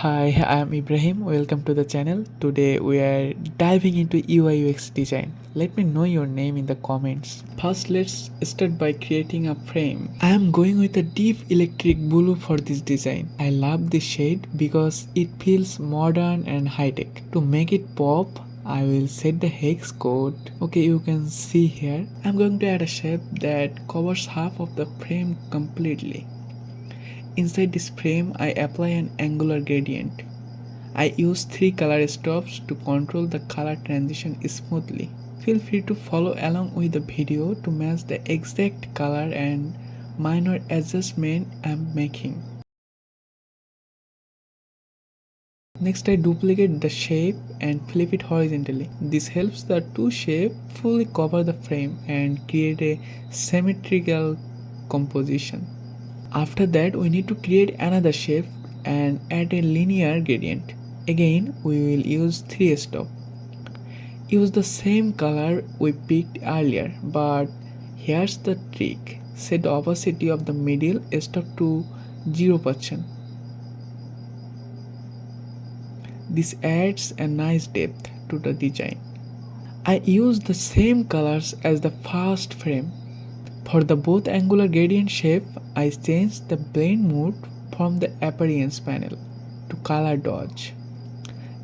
Hi, I am Ebrahim. Welcome to the channel. Today we are diving into UIUX design. Let me know your name in the comments. First, let's start by creating a frame. I am going with a deep electric blue for this design. I love this shade because it feels modern and high-tech. To make it pop, I will set the hex code. Okay, you can see here. I'm going to add a shape that covers half of the frame completely. Inside this frame, I apply an angular gradient. I use 3 color stops to control the color transition smoothly. Feel free to follow along with the video to match the exact color and minor adjustment I'm making. Next, I duplicate the shape and flip it horizontally. This helps the two shapes fully cover the frame and create a symmetrical composition. After that, we need to create another shape and add a linear gradient. Again, we will use 3 stops. Use the same color we picked earlier, but here's the trick. Set the opacity of the middle stop to 0%. This adds a nice depth to the design. I use the same colors as the first frame. For the both angular gradient shape, I changed the blend mode from the appearance panel to color dodge.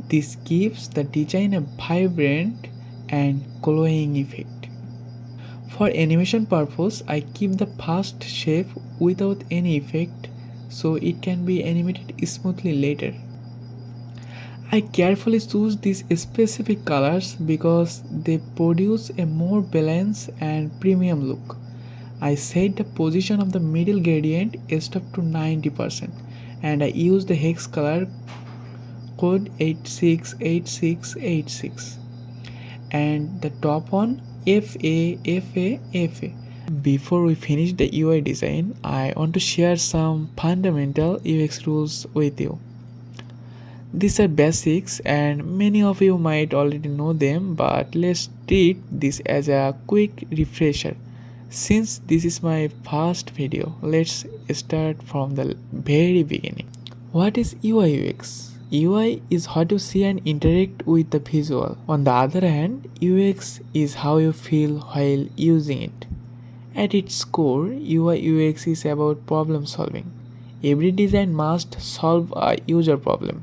This gives the design a vibrant and glowing effect. For animation purpose, I keep the first shape without any effect so it can be animated smoothly later. I carefully choose these specific colors because they produce a more balanced and premium look. I set the position of the middle gradient stop to 90% and I use the hex color code 868686 and the top one FA. Before we finish the UI design, I want to share some fundamental UX rules with you. These are basics and many of you might already know them, but let's treat this as a quick refresher. Since this is my first video, let's start from the very beginning. What is UI UX? UI is how to see and interact with the visual. On the other hand, UX is how you feel while using it. At its core, UI UX is about problem solving. Every design must solve a user problem.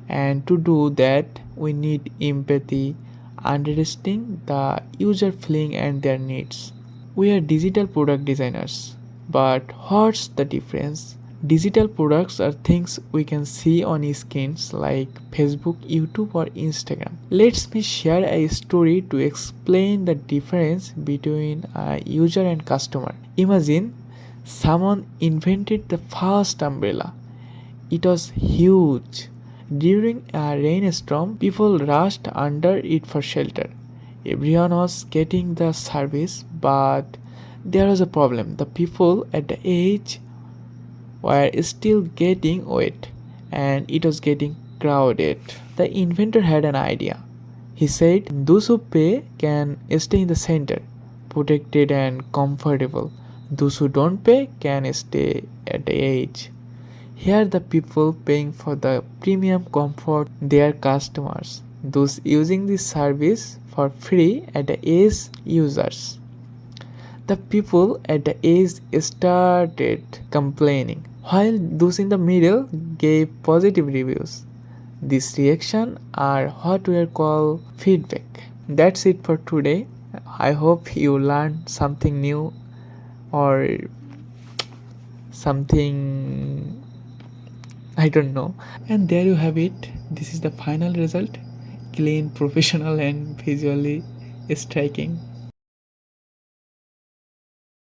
And to do that, we need empathy, understanding the user feeling and their needs. We are digital product designers. But what's the difference? Digital products are things we can see on screens like Facebook, YouTube, or Instagram. Let me share a story to explain the difference between a user and customer. Imagine someone invented the first umbrella. It was huge. During a rainstorm, people rushed under it for shelter. Everyone was getting the service, but there was a problem. The people at the edge were still getting wet and it was getting crowded. The inventor had an idea. He said, those who pay can stay in the center, protected and comfortable. Those who don't pay can stay at the edge. Here the people paying for the premium comfort, their customers. Those using this service for free at the edge users. The people at the edge started complaining, while those in the middle gave positive reviews. These reactions are what we call feedback. That's it for today. I hope you learned something new or something I don't know. And there you have it. This is the final result. Clean, professional, and visually striking.